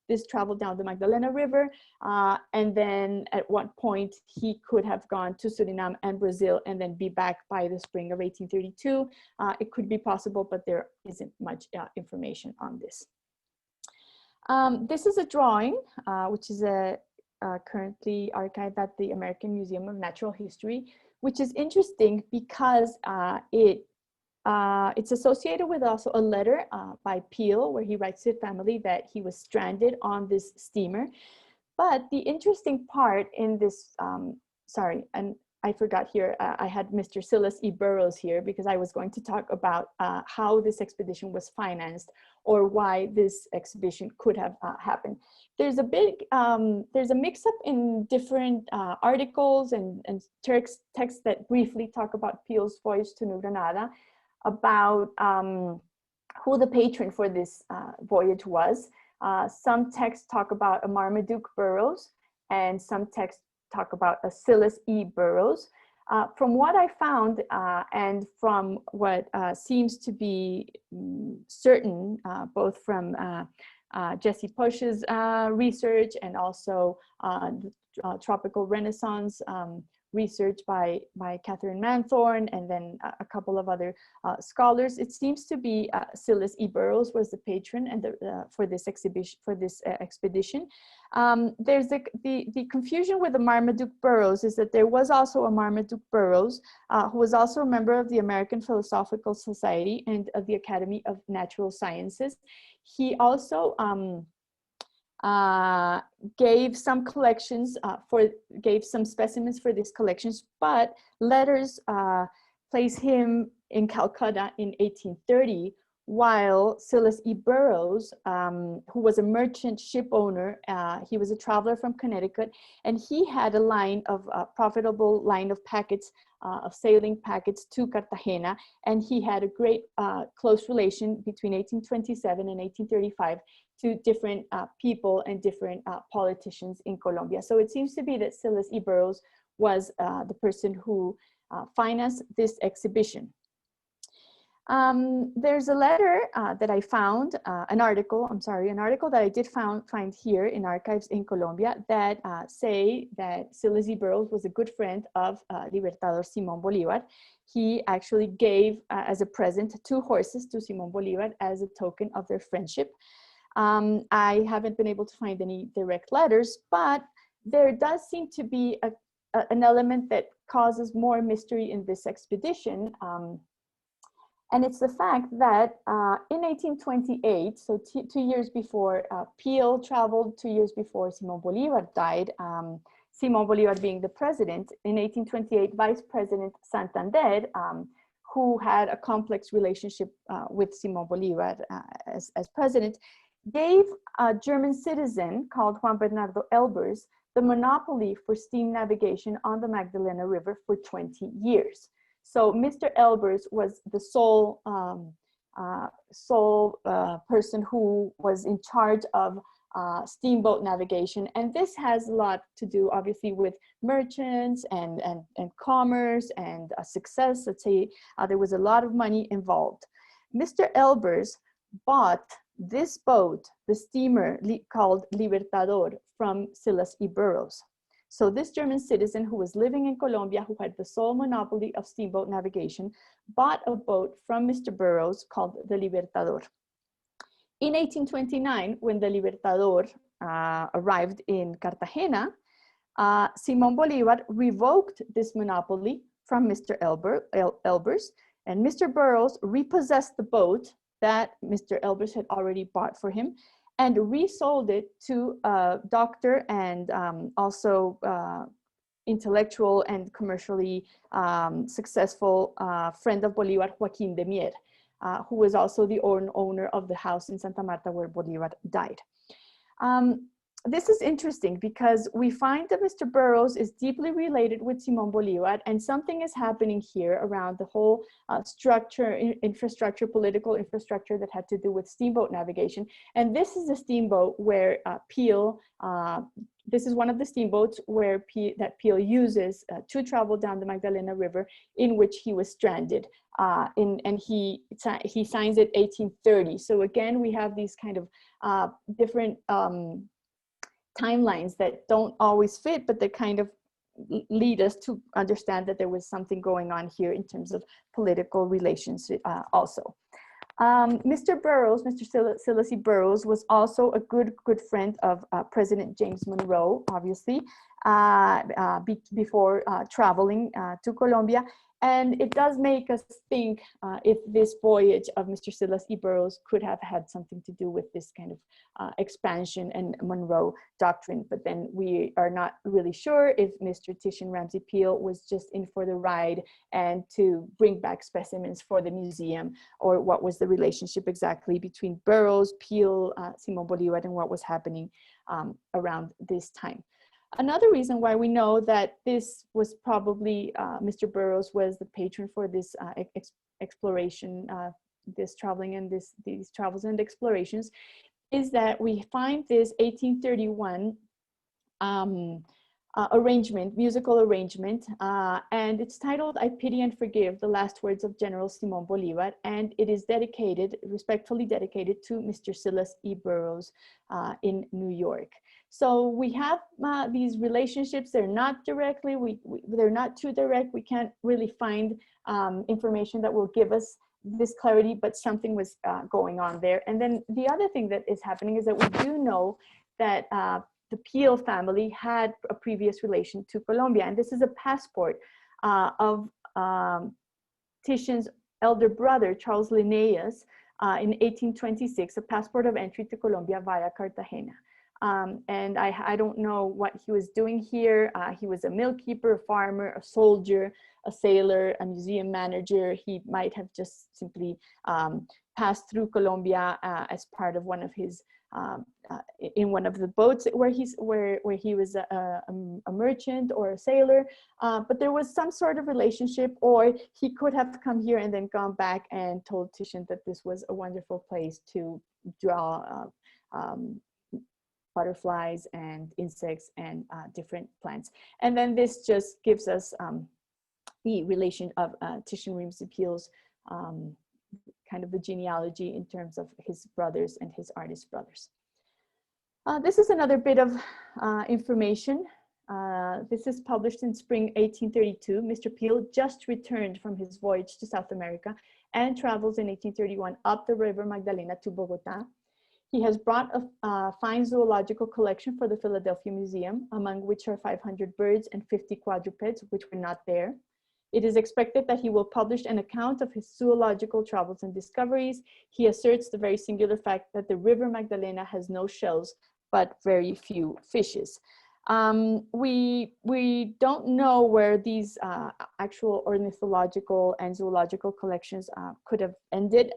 this travel down the Magdalena River. And then at one point he could have gone to Suriname and Brazil and then be back by the spring of 1832. It could be possible, but there isn't much information on this. This is a drawing, which is currently archived at the American Museum of Natural History, which is interesting because it's associated with also a letter by Peale, where he writes to the family that he was stranded on this steamer. But the interesting part in this, sorry, and I forgot here, I had Mr. Silas E. Burroughs here, because I was going to talk about how this expedition was financed, or why this exhibition could have happened. There's a mix-up in different articles and texts that briefly talk about Peale's voyage to New Granada, about who the patron for this voyage was. Some texts talk about a Marmaduke Burroughs, and some texts talk about a Silas E. Burroughs. From what I found and from what seems to be certain, both from Jesse Posh's research and also tropical renaissance research by Catherine Manthorne, and then a couple of other scholars, it seems to be Silas E. Burroughs was the patron and for this exhibition, for this expedition. There's the confusion with the Marmaduke Burroughs is that there was also a Marmaduke Burroughs who was also a member of the American Philosophical Society and of the Academy of Natural Sciences. He also gave some collections gave some specimens for these collections, but letters place him in Calcutta in 1830, while Silas E. Burroughs, who was a merchant ship owner, he was a traveler from Connecticut, and he had a line of profitable line of packets, of sailing packets to Cartagena, and he had a great close relation between 1827 and 1835 to different people and different politicians in Colombia. So it seems to be that Silas E. Burroughs was the person who financed this exhibition. There's a letter that I found, an article that I did find here in Archives in Colombia that say that Silas E. Burroughs was a good friend of Libertador Simón Bolivar. He actually gave as a present 2 horses to Simón Bolivar as a token of their friendship. I haven't been able to find any direct letters, but there does seem to be an element that causes more mystery in this expedition. And it's the fact that in 1828, so 2 years before Peale traveled, 2 years before Simón Bolivar died, Simón Bolivar being the president, in 1828, Vice President Santander, who had a complex relationship with Simón Bolivar as president, gave a German citizen called Juan Bernardo Elbers the monopoly for steam navigation on the Magdalena River for 20 years. So Mr. Elbers was the sole person who was in charge of steamboat navigation. And this has a lot to do, obviously, with merchants and commerce and success. Let's say there was a lot of money involved. Mr. Elbers bought this boat, the steamer called Libertador, from Silas E. Burroughs. So this German citizen who was living in Colombia, who had the sole monopoly of steamboat navigation, bought a boat from Mr. Burroughs called the Libertador. In 1829, when the Libertador arrived in Cartagena, Simón Bolivar revoked this monopoly from Mr. Elbers, and Mr. Burroughs repossessed the boat that Mr. Elbers had already bought for him and resold it to a doctor and also intellectual and commercially successful friend of Bolivar, Joaquín de Mier, who was also the owner of the house in Santa Marta where Bolivar died. This is interesting because we find that Mr. Burroughs is deeply related with Simón Bolivar, and something is happening here around the whole infrastructure, political infrastructure that had to do with steamboat navigation. And this is a steamboat where Peale, this is one of the steamboats where Peale uses to travel down the Magdalena River, in which he was stranded. And he signs it 1830. So again, we have these kind of different timelines that don't always fit, but that kind of lead us to understand that there was something going on here in terms of political relations also. Mr. Burroughs, Mr. Silas E. Burroughs, was also a good friend of President James Monroe, obviously, before traveling to Colombia. And it does make us think if this voyage of Mr. Silas E. Burroughs could have had something to do with this kind of expansion and Monroe doctrine. But then we are not really sure if Mr. Titian Ramsay Peale was just in for the ride and to bring back specimens for the museum, or what was the relationship exactly between Burroughs, Peale, Simón Bolivar, and what was happening around this time. Another reason why we know that this was probably Mr. Burroughs was the patron for this exploration, this traveling and these travels and explorations, is that we find this 1831 arrangement, musical arrangement, and it's titled "I Pity and Forgive: The Last Words of General Simón Bolivar," and it is dedicated, respectfully dedicated, to Mr. Silas E. Burroughs in New York. So we have these relationships. They're not directly, they're not too direct. We can't really find information that will give us this clarity, but something was going on there. And then the other thing that is happening is that we do know that the Peale family had a previous relation to Colombia. And this is a passport of Titian's elder brother, Charles Linnaeus, in 1826, a passport of entry to Colombia via Cartagena. And I don't know what he was doing here. He was a mill keeper, a farmer, a soldier, a sailor, a museum manager. He might have just simply passed through Colombia as part of one of his, in one of the boats where he was a merchant or a sailor. But there was some sort of relationship, or he could have come here and then gone back and told Titian that this was a wonderful place to draw butterflies and insects and different plants. And then this just gives us the relation of Titian Ramsay Peale's kind of the genealogy in terms of his brothers and his artist brothers. This is another bit of information. This is published in spring 1832. Mr. Peale just returned from his voyage to South America and travels in 1831 up the river Magdalena to Bogotá. He has brought a fine zoological collection for the Philadelphia Museum, among which are 500 birds and 50 quadrupeds, which were not there. It is expected that he will publish an account of his zoological travels and discoveries. He asserts the very singular fact that the river Magdalena has no shells, but very few fishes. We don't know where these actual ornithological and zoological collections could have ended.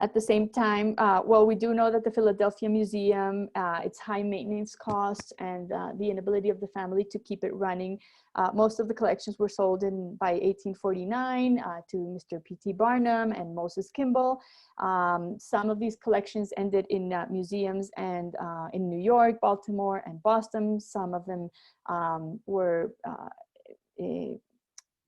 At the same time, well, we do know that the Philadelphia Museum, its high maintenance costs and the inability of the family to keep it running. Most of the collections were sold by 1849 to Mr. P.T. Barnum and Moses Kimball. Some of these collections ended in museums and in New York, Baltimore, and Boston. Some of them were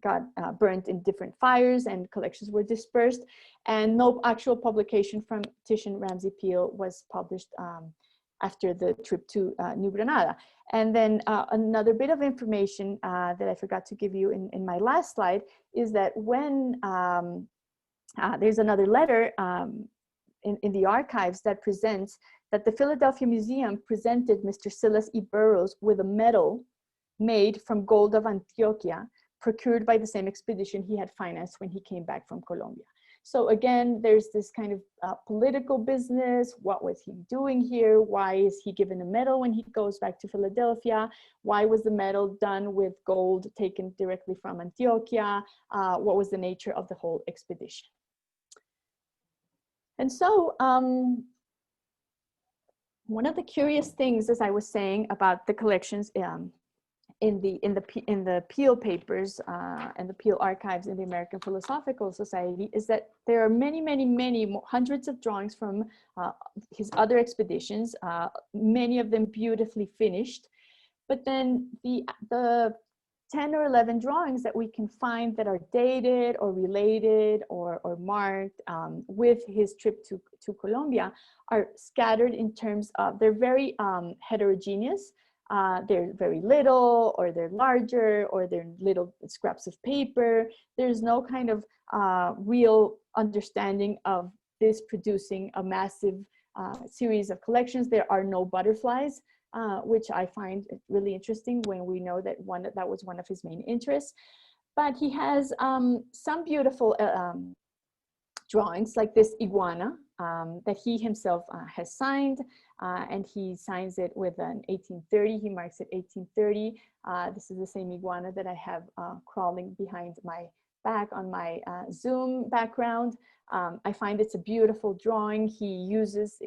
got burnt in different fires, and collections were dispersed, and no actual publication from Titian Ramsay Peale was published after the trip to New Granada. And then another bit of information that I forgot to give you in my last slide is that when there's another letter in the archives that presents that the Philadelphia Museum presented Mr. Silas E. Burroughs with a medal made from gold of Antioquia, procured by the same expedition he had financed when he came back from Colombia. So again, there's this kind of political business. What was he doing here? Why is he given a medal when he goes back to Philadelphia? Why was the medal done with gold taken directly from Antioquia? What was the nature of the whole expedition? And so one of the curious things, as I was saying, about the collections in the Peale papers and the Peale archives in the American Philosophical Society is that there are many hundreds of drawings from his other expeditions, many of them beautifully finished. But then the 10 or 11 drawings that we can find that are dated or related or marked with his trip to Colombia are scattered in terms of, they're very heterogeneous. They're very little, or they're larger, or they're little scraps of paper. There's no kind of real understanding of this producing a massive series of collections. There are no butterflies, which I find really interesting when we know that that was one of his main interests. But he has some beautiful drawings, like this iguana that he himself has signed, and he signs it with an 1830. He marks it 1830. This is the same iguana that I have crawling behind my back on my Zoom background. I find it's a beautiful drawing. He uses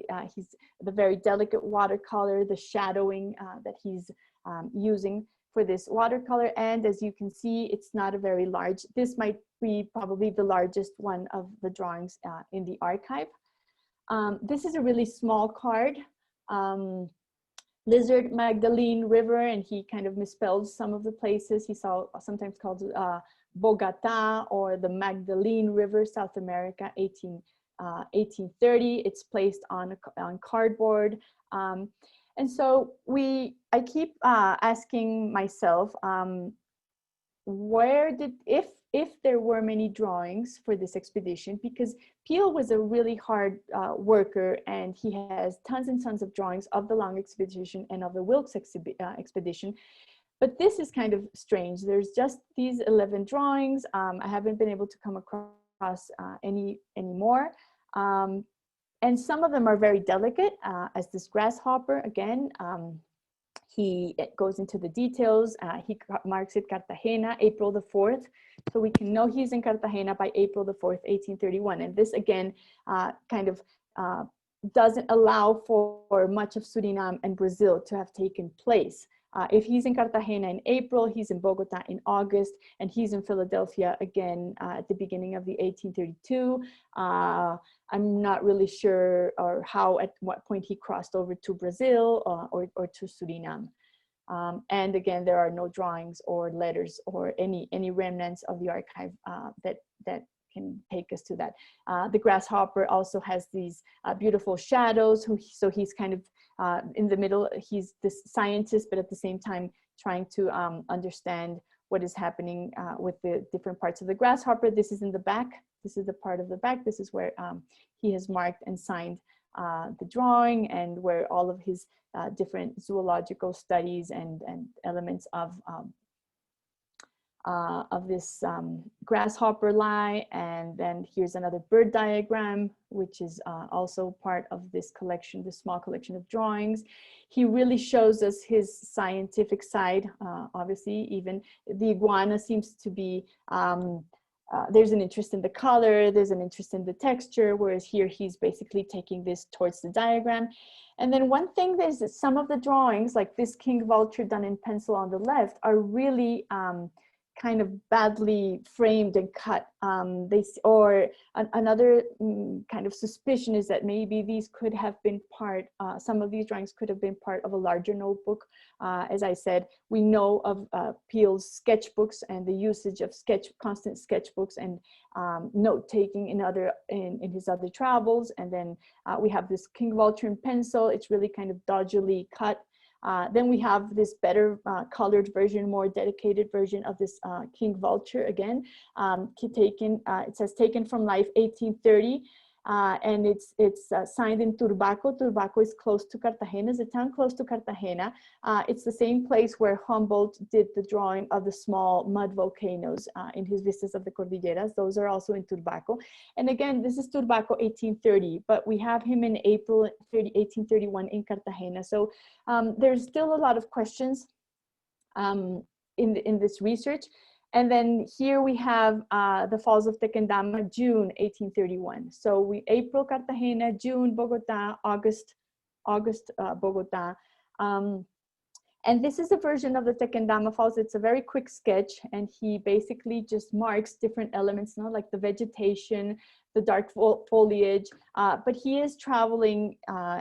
the very delicate watercolor, the shadowing that he's using for this watercolor. And as you can see, it's not a very large, this might be probably the largest one of the drawings in the archive. This is a really small card. Lizard Magdalena River, and he kind of misspells some of the places. He saw sometimes called Bogotá, or the Magdalena River, South America, 1830. It's placed on cardboard. And so I keep asking myself, if there were many drawings for this expedition, because Peale was a really hard worker, and he has tons and tons of drawings of the long expedition and of the Wilkes expedition. But this is kind of strange. There's just these 11 drawings. I haven't been able to come across any more. And some of them are very delicate, as this grasshopper, again. He goes into the details. He marks it Cartagena, April the 4th. So we can know he's in Cartagena by April the 4th, 1831. And this, again, kind of doesn't allow for much of Suriname and Brazil to have taken place. If he's in Cartagena in April, he's in Bogota in August, and he's in Philadelphia again at the beginning of the 1832. I'm not really sure or at what point he crossed over to Brazil or to Suriname. And again, there are no drawings or letters or any remnants of the archive that can take us to that. The grasshopper also has these beautiful shadows. So he's kind of in the middle. He's this scientist, but at the same time trying to understand what is happening with the different parts of the grasshopper. This is in the back. This is the part of the back. This is where he has marked and signed the drawing, and where all of his different zoological studies and elements of this grasshopper lie. And then here's another bird diagram, which is also part of this collection, this small collection of drawings. He really shows us his scientific side. Obviously, even the iguana seems to be, there's an interest in the color, there's an interest in the texture, whereas here he's basically taking this towards the diagram. And then one thing is that some of the drawings, like this king vulture done in pencil on the left, are really kind of badly framed and cut. Another kind of suspicion is that maybe these could have been part, some of these drawings could have been part of a larger notebook. As I said, we know of Peale's sketchbooks and the usage of constant sketchbooks and note-taking in his other travels. And then we have this king vulture in pencil. It's really kind of dodgily cut. Then we have this better colored version, more dedicated version of this king vulture again. It says taken from life 1830, and it's signed in Turbaco. Turbaco is close to Cartagena, it's a town close to Cartagena. It's the same place where Humboldt did the drawing of the small mud volcanoes in his Vistas of the Cordilleras. Those are also in Turbaco. And again, this is Turbaco 1830, but we have him in April 1831 in Cartagena. So there's still a lot of questions in this research. And then here we have the Falls of Tequendama, June 1831. So April Cartagena, June Bogotá, August Bogotá. And this is a version of the Tequendama Falls. It's a very quick sketch, and he basically just marks different elements, like the vegetation, the dark foliage, but he is traveling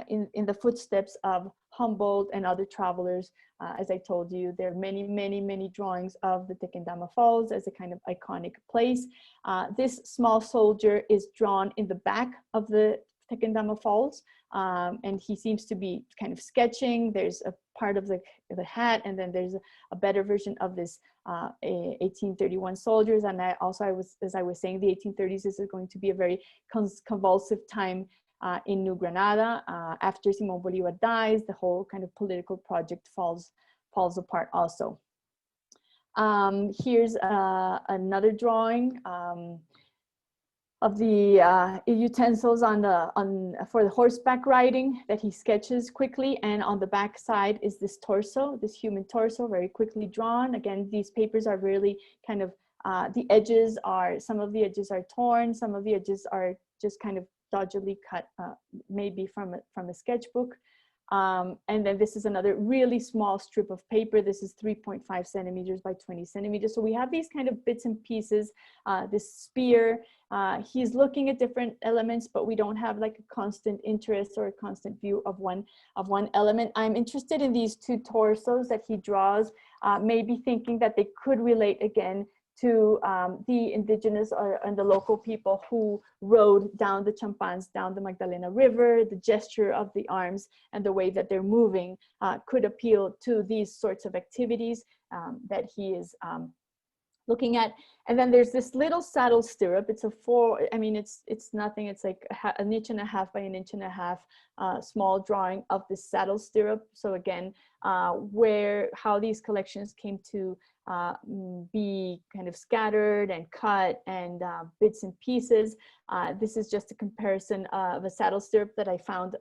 in the footsteps of Humboldt and other travelers. As I told you, there are many, many, many drawings of the Tequendama Falls as a kind of iconic place. This small soldier is drawn in the back of the Tequendama Falls, and he seems to be kind of sketching. There's a part of the hat, and then there's a better version of this 1831 soldiers. And as I was saying, the 1830s is going to be a very convulsive time in New Granada. After Simón Bolivar dies, the whole kind of political project falls apart also. Here's another drawing of the utensils for the horseback riding that he sketches quickly. And on the back side is this torso, this human torso, very quickly drawn. Again, these papers are really kind of, some of the edges are torn, some of the edges are just kind of dodgily cut, maybe from a sketchbook. And then this is another really small strip of paper. This is 3.5 centimeters by 20 centimeters. So we have these kind of bits and pieces, this spear. He's looking at different elements, but we don't have like a constant interest or a constant view of one element. I'm interested in these two torsos that he draws, maybe thinking that they could relate again to the indigenous and the local people who rode down the champans, down the Magdalena River. The gesture of the arms and the way that they're moving could appeal to these sorts of activities that he is looking at. And then there's this little saddle stirrup. It's it's nothing. It's like an inch and a half by an inch and a half small drawing of the saddle stirrup. So again, how these collections came to be kind of scattered and cut and bits and pieces. This is just a comparison of a saddle stirrup that I found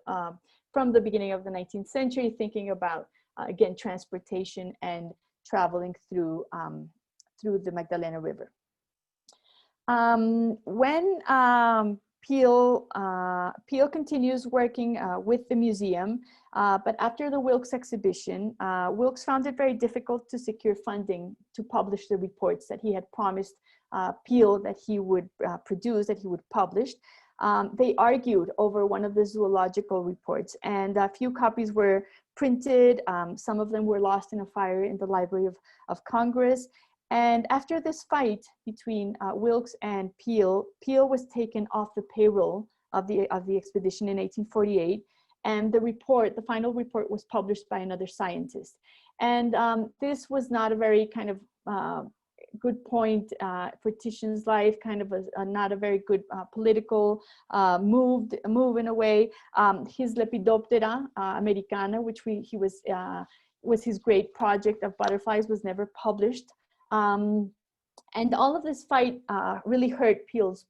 from the beginning of the 19th century, thinking about, again, transportation and traveling through the Magdalena River. When Peale continues working with the museum, but after the Wilkes exhibition, Wilkes found it very difficult to secure funding to publish the reports that he had promised Peale that he would produce, that he would publish. They argued over one of the zoological reports, and a few copies were printed. Some of them were lost in a fire in the Library of Congress. And after this fight between Wilkes and Peale, Peale was taken off the payroll of the expedition in 1848. And the final report was published by another scientist. And this was not a very kind of good point for Titian's life, kind of not a very good political move in a way. His Lepidoptera Americana, which was his great project of butterflies, was never published. And all of this fight really hurt Peale's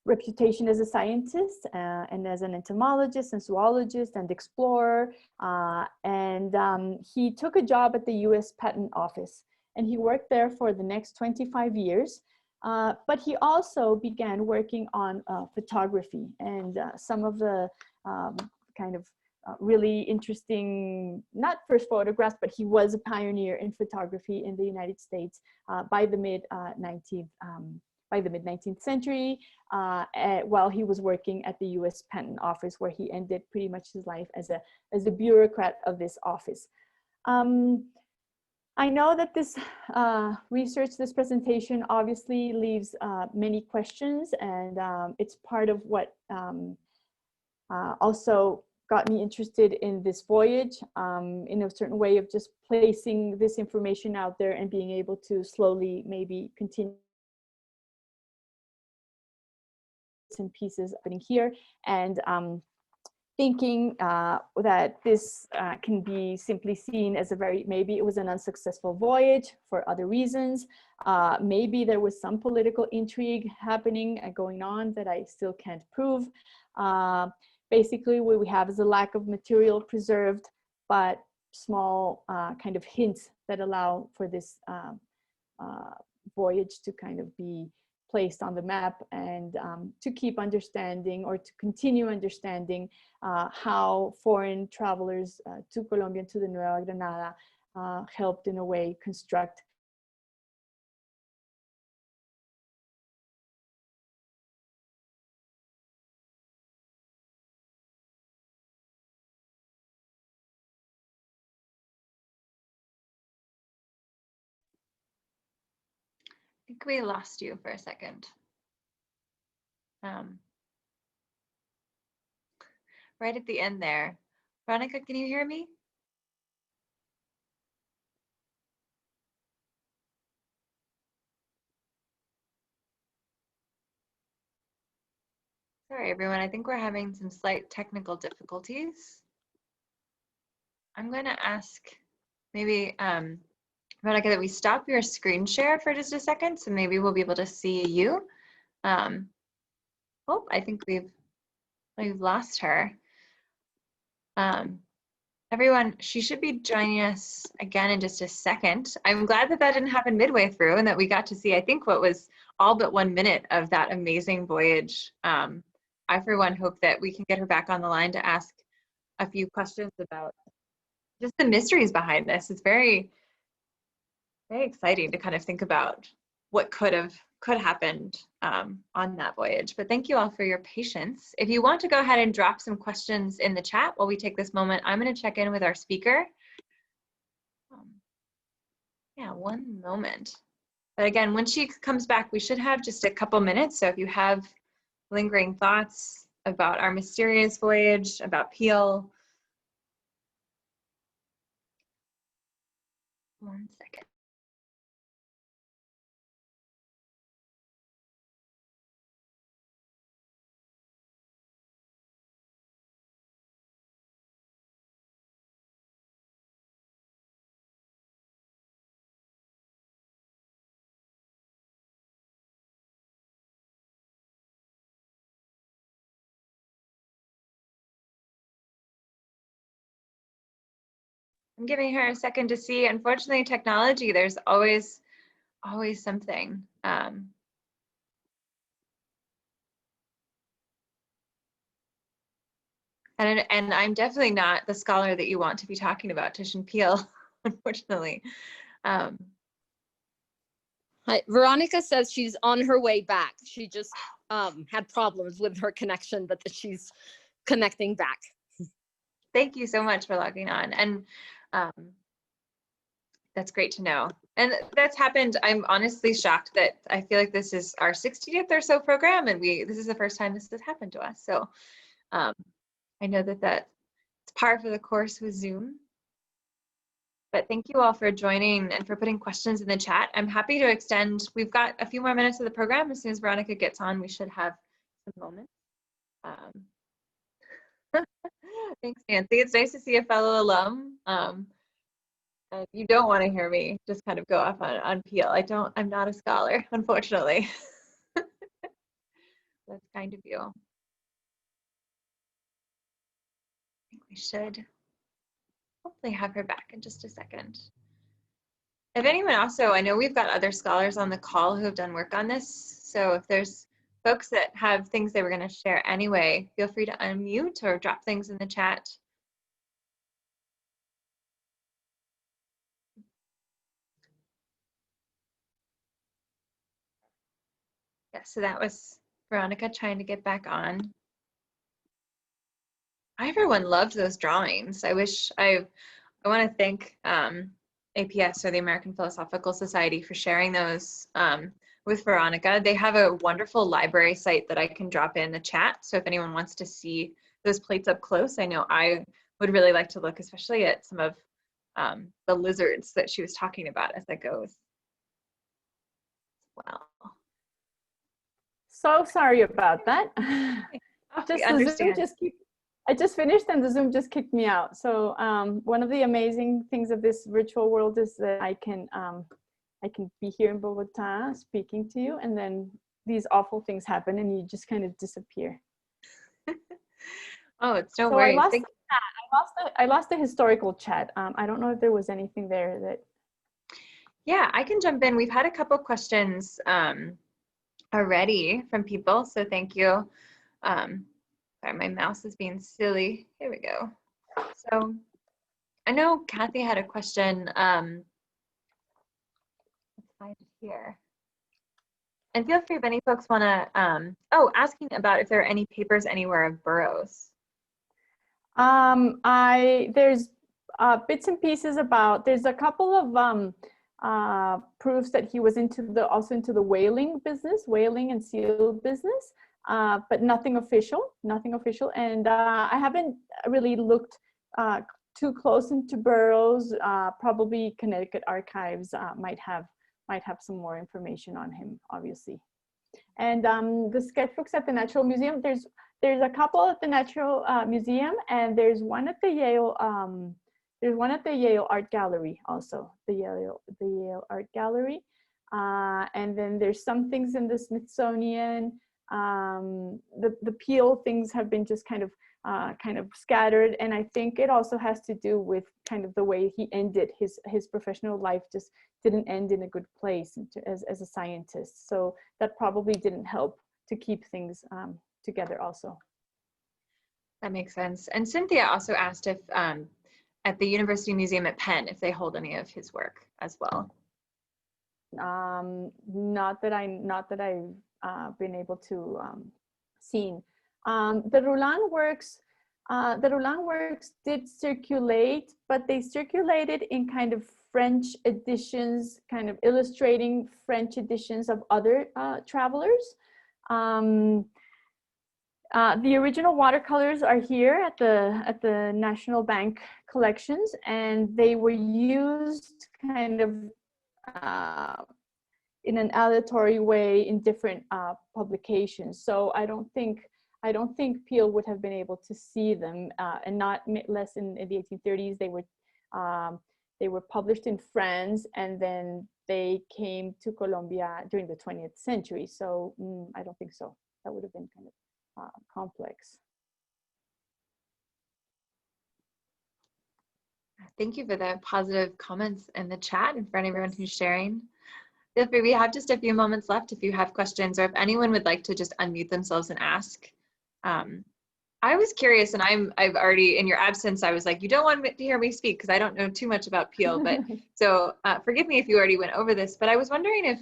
reputation as a scientist and as an entomologist and zoologist and explorer. And he took a job at the US Patent Office, and he worked there for the next 25 years. But he also began working on photography, and some of the kind of really interesting, not first photographs, but he was a pioneer in photography in the United States by the mid 19th century, while he was working at the U.S. Patent Office, where he ended pretty much his life as a bureaucrat of this office. I know that this this presentation obviously leaves many questions, and it's part of what also got me interested in this voyage, in a certain way of just placing this information out there and being able to slowly maybe continue some pieces happening here, and thinking that this can be simply seen as maybe it was an unsuccessful voyage for other reasons. Maybe there was some political intrigue happening and going on that I still can't prove. Basically, what we have is a lack of material preserved, but small kind of hints that allow for this voyage to kind of be placed on the map, and to keep understanding, or to continue understanding how foreign travelers to Colombia, to the Nueva Granada, helped in a way construct I think we lost you for a second. Right at the end there. Verónica, can you hear me? Sorry, everyone. I think we're having some slight technical difficulties. I'm going to ask maybe, Verónica, that we stop your screen share for just a second, so maybe we'll be able to see you. Oh, I think we've lost her. Everyone, she should be joining us again in just a second. I'm glad that didn't happen midway through, and that we got to see, I think, what was all but 1 minute of that amazing voyage. I, for one, hope that we can get her back on the line to ask a few questions about just the mysteries behind this. It's very, very exciting to kind of think about what could happened on that voyage. But thank you all for your patience. If you want to go ahead and drop some questions in the chat while we take this moment, I'm going to check in with our speaker. Yeah, one moment. But again, when she comes back, we should have just a couple minutes. So if you have lingering thoughts about our mysterious voyage, about Peale. One second. I'm giving her a second to see. Unfortunately, technology, there's always something. And I'm definitely not the scholar that you want to be talking about, Titian Peale, unfortunately. Hi, Veronica says she's on her way back. She just had problems with her connection, but that she's connecting back. Thank you so much for logging on. And that's great to know. And that's happened. I'm honestly shocked that I feel like this is our 60th or so program, and this is the first time this has happened to us. So I know that it's par for the course with Zoom. But thank you all for joining and for putting questions in the chat. I'm happy to extend. We've got a few more minutes of the program. As soon as Veronica gets on, we should have some moments. Thanks, Nancy. It's nice to see a fellow alum. And you don't want to hear me just kind of go off on Peale. I'm not a scholar, unfortunately. That's kind of you. I think we should hopefully have her back in just a second. If anyone also, I know we've got other scholars on the call who have done work on this. So if there's folks that have things they were going to share anyway, feel free to unmute or drop things in the chat. Yeah, so that was Veronica trying to get back on. Everyone loved those drawings. I want to thank APS, or the American Philosophical Society, for sharing those with Veronica. They have a wonderful library site that I can drop in the chat. So if anyone wants to see those plates up close, I know I would really like to look, especially at some of the lizards that she was talking about as that goes. Wow. So sorry about that. I just finished and the Zoom just kicked me out. So one of the amazing things of this virtual world is that I can be here in Bogotá speaking to you, and then these awful things happen and you just kind of disappear. Oh, it's no so worries. I lost the historical chat. I don't know if there was anything there that. Yeah, I can jump in. We've had a couple questions already from people, so thank you. Sorry, my mouse is being silly. Here we go. So I know Kathy had a question. Let's find it here. And feel free if any folks want to, asking about if there are any papers anywhere of Burroughs. There's bits and pieces about, there's a couple of proofs that he was also into the whaling and seal business. But nothing official. And I haven't really looked too close into Burroughs. Probably Connecticut Archives might have some more information on him, obviously. And the sketchbooks at the Natural Museum, there's a couple at the Natural Museum, and there's one at the Yale Art Gallery also, the Yale Art Gallery. And then there's some things in the Smithsonian. The Peale things have been just kind of scattered, and I think it also has to do with kind of the way he ended his professional life. Just didn't end in a good place as a scientist, so that probably didn't help to keep things together also. That makes sense. And Cynthia also asked if at the University Museum at Penn, if they hold any of his work as well. Not that I've been able to seen. The Roulin works did circulate, but they circulated in kind of French editions, kind of illustrating French editions of other travelers. The original watercolors are here at the National Bank collections, and they were used kind of in an aleatory way in different publications. So I don't think Peale would have been able to see them, and not less in the 1830s. They were published in France, and then they came to Colombia during the 20th century. So I don't think so. That would have been kind of complex. Thank you for the positive comments in the chat and for everyone who's sharing. Feel free, we have just a few moments left if you have questions or if anyone would like to just unmute themselves and ask. I was curious, and I've already, in your absence, I was like, you don't want to hear me speak because I don't know too much about Peale, but so forgive me if you already went over this, but I was wondering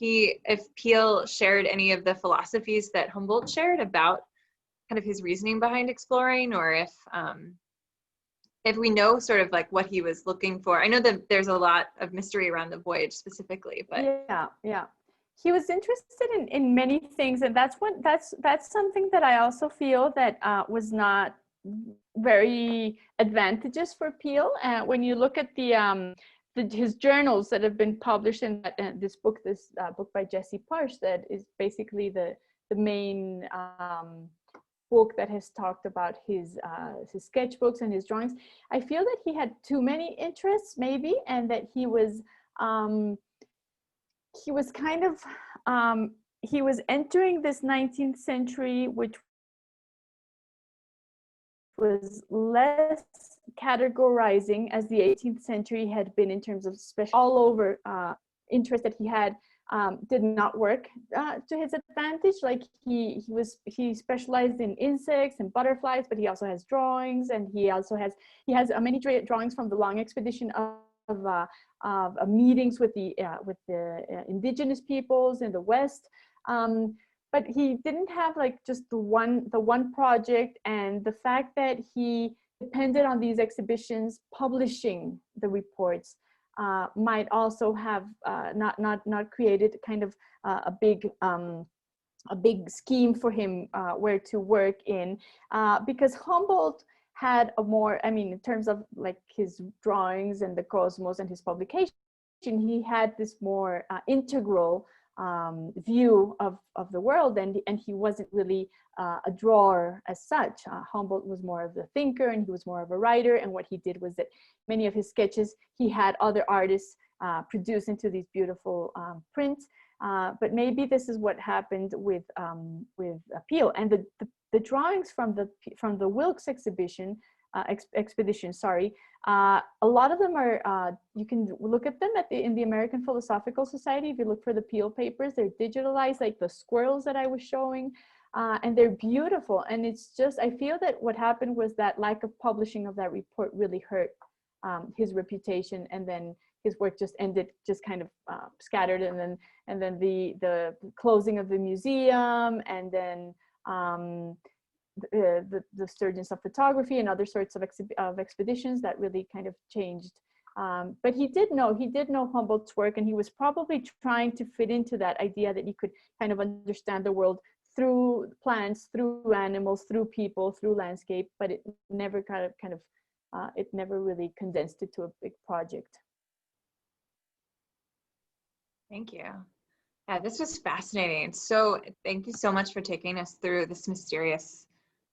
if Peale shared any of the philosophies that Humboldt shared about kind of his reasoning behind exploring, or if we know sort of like what he was looking for. I know that there's a lot of mystery around the voyage specifically, but yeah. He was interested in many things, and that's something that I also feel that was not very advantageous for Peale. When you look at his journals that have been published in this book by Jesse Parsh, that is basically the main book that has talked about his sketchbooks and his drawings. I feel that he had too many interests, maybe, and that he was kind of he was entering this 19th century, which was less categorizing as the 18th century had been in terms of special all over interest that he had. Did not work to his advantage. Like he specialized in insects and butterflies, but he also has drawings, and he has many drawings from the long expedition of meetings with the indigenous peoples in the West. But he didn't have like just the one project, and the fact that he depended on these exhibitions publishing the reports might also have not created kind of a big scheme for him where to work in, because Humboldt had a more, I mean, in terms of like his drawings and the cosmos and his publication, he had this more integral view of the world, and he wasn't really a drawer as such. Humboldt was more of the thinker, and he was more of a writer, and what he did was that many of his sketches he had other artists produce into these beautiful prints. But maybe this is what happened with Peale, and the drawings from the Wilkes expedition. A lot of them are, you can look at them in the American Philosophical Society. If you look for the Peale papers, they're digitalized, like the squirrels that I was showing, and they're beautiful. And it's just, I feel that what happened was that lack of publishing of that report really hurt his reputation, and then his work just ended, just kind of scattered, and then the closing of the museum, and then the surgence of photography and other sorts of expeditions that really kind of changed. But he did know Humboldt's work, and he was probably trying to fit into that idea that he could kind of understand the world through plants, through animals, through people, through landscape, but it never it never really condensed it to a big project. Thank you. Yeah, this was fascinating. So thank you so much for taking us through this mysterious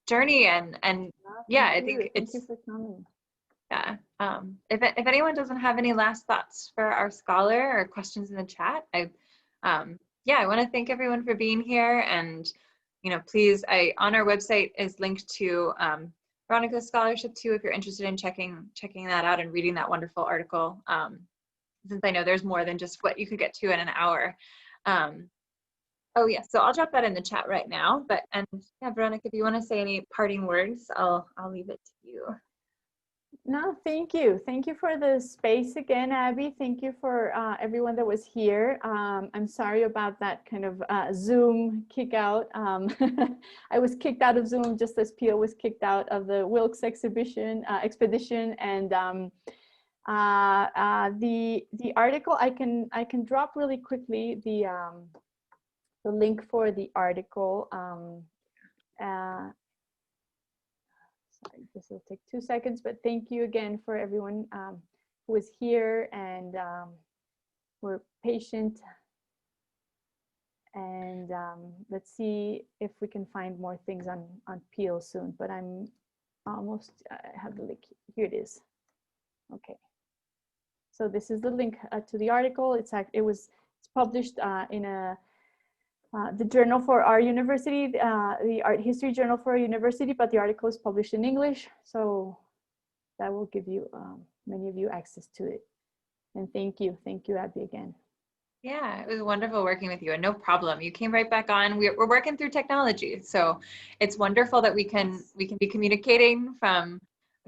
journey, and yeah, I think it's, thank you for coming. Yeah, if anyone doesn't have any last thoughts for our scholar or questions in the chat, I want to thank everyone for being here, and please, on our website is linked to Veronica's scholarship too, if you're interested in checking that out and reading that wonderful article, since I know there's more than just what you could get to in an hour. Oh yeah, so I'll drop that in the chat right now. But and yeah, Veronica, if you want to say any parting words, I'll leave it to you. No, thank you. Thank you for the space again, Abby. Thank you for everyone that was here. I'm sorry about that kind of Zoom kick out. I was kicked out of Zoom just as Peale was kicked out of the Wilkes expedition, and the article I can drop really quickly the link for the article. Sorry, this will take 2 seconds, but thank you again for everyone who was here and were patient. And let's see if we can find more things on Peale soon, but I'm almost, I have the link, here it is. Okay. So this is the link to the article. It's published in the journal for our university, the Art History Journal for our university, but the article is published in English. So that will give you, many of you, access to it. And thank you, Abby, again. Yeah, it was wonderful working with you, and no problem. You came right back on. We're working through technology, so it's wonderful that we can be communicating from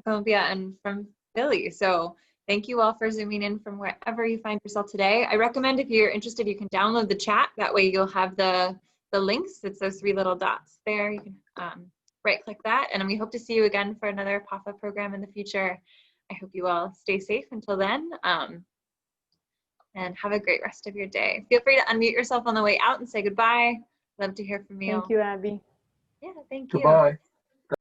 Colombia and from Philly. So thank you all for zooming in from wherever you find yourself today. I recommend if you're interested, you can download the chat. That way you'll have the links. It's those 3 little dots there. You can right click that, and we hope to see you again for another PAFA program in the future. I hope you all stay safe until then. And have a great rest of your day. Feel free to unmute yourself on the way out and say goodbye. Love to hear from you. Thank you, Abby. Yeah, thank you. Goodbye.